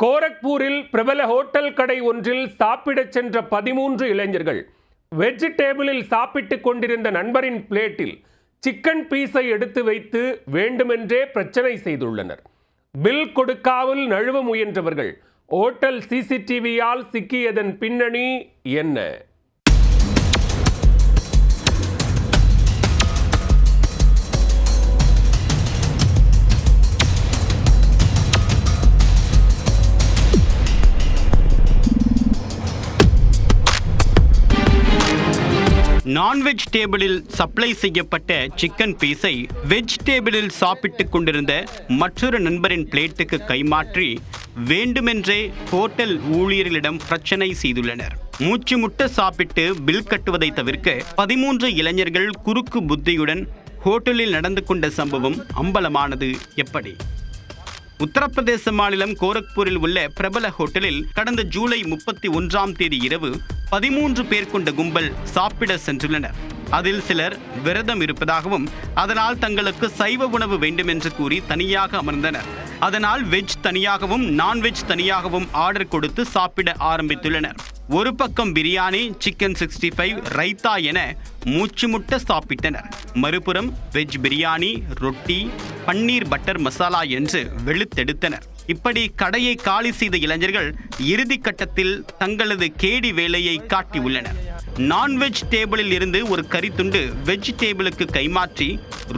கோரக்பூரில் பிரபல ஹோட்டல் கடை ஒன்றில் சாப்பிடச் சென்ற 13 இளைஞர்கள் வெஜிடேபிளில் சாப்பிட்டுக் கொண்டிருந்த நண்பரின் பிளேட்டில் சிக்கன் பீஸை எடுத்து வைத்து வேண்டுமென்றே பிரச்சனை செய்துள்ளனர். பில் கொடுக்காமல் நழுவ முயன்றவர்கள் ஹோட்டல் சிசிடிவியால் சிக்கியதன் பின்னணி என்ன? நான்வெஜ் டேபிளில் சப்ளை செய்யப்பட்ட சிக்கன் பீஸை வெஜ் டேபிளில் சாப்பிட்டுக் கொண்டிருந்த மற்றொரு நண்பரின் பிளேட்டுக்கு கைமாற்றி வேண்டுமென்றே ஹோட்டல் ஊழியர்களிடம் பிரச்சனை செய்துள்ளனர். மூச்சு முட்ட சாப்பிட்டு பில் கட்டுவதை தவிர்க்க 13 இளைஞர்கள் குறுக்கு புத்தியுடன் ஹோட்டலில் நடந்து கொண்ட சம்பவம் அம்பலமானது எப்படி? உத்தரப்பிரதேச மாநிலம் கோரக்பூரில் உள்ள பிரபல ஹோட்டலில் கடந்த ஜூலை 31ஆம் தேதி இரவு 13 பேர் கொண்ட கும்பல் சாப்பிட சென்றுள்ளனர். அதில் சிலர் விரதம் இருப்பதாகவும் அதனால் தங்களுக்கு சைவ உணவு வேண்டும் என்று கூறி தனியாக அமர்ந்தனர். அதனால் வெஜ் தனியாகவும் நான்வெஜ் தனியாகவும் ஆர்டர் கொடுத்து சாப்பிட ஆரம்பித்துள்ளனர். ஒரு பக்கம் பிரியாணி, சிக்கன் 65, ரைத்தா என மூச்சு முட்ட சாப்பிட்டனர். மறுபுறம் வெஜ் பிரியாணி, ரொட்டி, பன்னீர் பட்டர் மசாலா என்று வெளுத்தெடுத்தனர். இப்படி கடையை காலி செய்த இளைஞர்கள் இறுதி கட்டத்தில் தங்களது கேடி வேலையை காட்டியுள்ளனர். நான்வெஜ் டேபிளில் இருந்து ஒரு கறித்துண்டு வெஜ் டேபிளுக்கு கைமாற்றி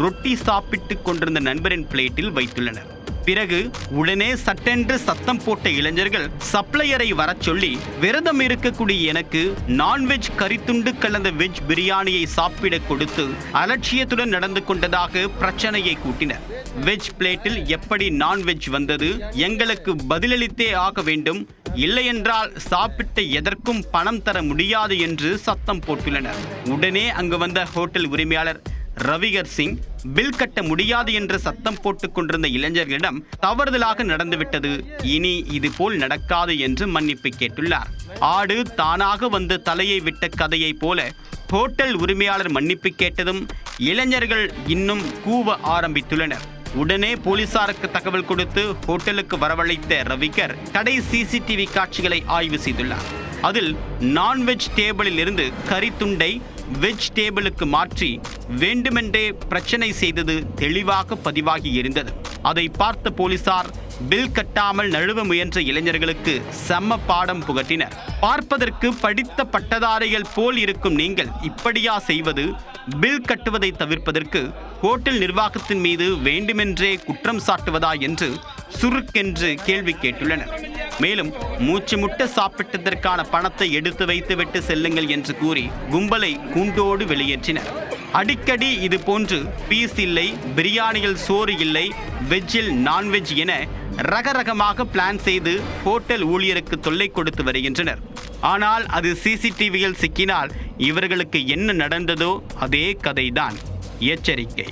ரொட்டி சாப்பிட்டு கொண்டிருந்த நண்பரின் பிளேட்டில் வைத்துள்ளனர். பிறகு உடனே சட்டென்று சத்தம் போட்ட இளைஞர்கள் சப்ளையரை வரச் சொல்லி, விரதம் இருக்கக்கூடிய எனக்கு நான்வெஜ் கறித்துண்டு கலந்த வெஜ் பிரியாணியை சாப்பிட கொடுத்து அலட்சியத்துடன் நடந்து கொண்டதாக பிரச்சனையை கூட்டினர். வெஜ் பிளேட்டில் எப்படி நான்வெஜ் வந்தது? எங்களுக்கு பதிலளித்தே ஆக வேண்டும், இல்லையென்றால் சாப்பிட்ட எதற்கும் பணம் தர முடியாது என்று சத்தம் போட்டுள்ளனர். உடனே அங்கு வந்த ஹோட்டல் உரிமையாளர் ரவிகர் சிங் பில் கட்ட முடியாது என்று சத்தம் போட்டுக் கொண்டிருந்த இளைஞர்களிடம் தவறுதலாக நடந்துவிட்டது, இனி இது போல் நடக்காது என்று மன்னிப்பு கேட்டுள்ளார். ஆடு தானாக வந்து தலையை விட்ட கதையை போல ஹோட்டல் உரிமையாளர் மன்னிப்பு கேட்டதும் இளைஞர்கள் இன்னும் கூவ ஆரம்பித்துள்ளனர். உடனே போலீசாருக்கு தகவல் கொடுத்து ஹோட்டலுக்கு வரவழைத்த ரவிகர் கடை சிசிடிவி காட்சிகளை ஆய்வு செய்துள்ளார். அதில் நான்வெஜ் டேபிளில் இருந்து கறித்துண்டை வெஜ் டேபிளுக்கு மாற்றி வேண்டுமென்றே பிரச்சனை செய்தது தெளிவாக பதிவாகி இருந்தது. அதை பார்த்த போலீசார் பில் கட்டாமல் நழுவ முயன்ற இளைஞர்களுக்கு செம்ம பாடம் புகட்டினர். பார்ப்பதற்கு படித்த பட்டதாரிகள் போல் இருக்கும் நீங்கள் இப்படியா செய்வது? பில் கட்டுவதை தவிர்ப்பதற்கு ஹோட்டல் நிர்வாகத்தின் மீது வேண்டுமென்றே குற்றம் சாட்டுவதா என்று சுருக்கென்று கேள்வி கேட்டுள்ளனர். மேலும் மூச்சு முட்ட சாப்பிட்டதற்கான பணத்தை எடுத்து வைத்துவிட்டு செல்லுங்கள் என்று கூறி கும்பலை கூண்டோடு வெளியேற்றினர். அடிக்கடி இது போன்று பீஸ் இல்லை, பிரியாணியில் சோறு இல்லை, வெஜ்ஜில் நான்வெஜ் என ரகரகமாக பிளான் செய்து ஹோட்டல் ஊழியருக்கு தொல்லை கொடுத்து வருகின்றனர். ஆனால் அது சிசிடிவியில் சிக்கினால் இவர்களுக்கு என்ன நடந்ததோ அதே கதைதான். எச்சரிக்கை.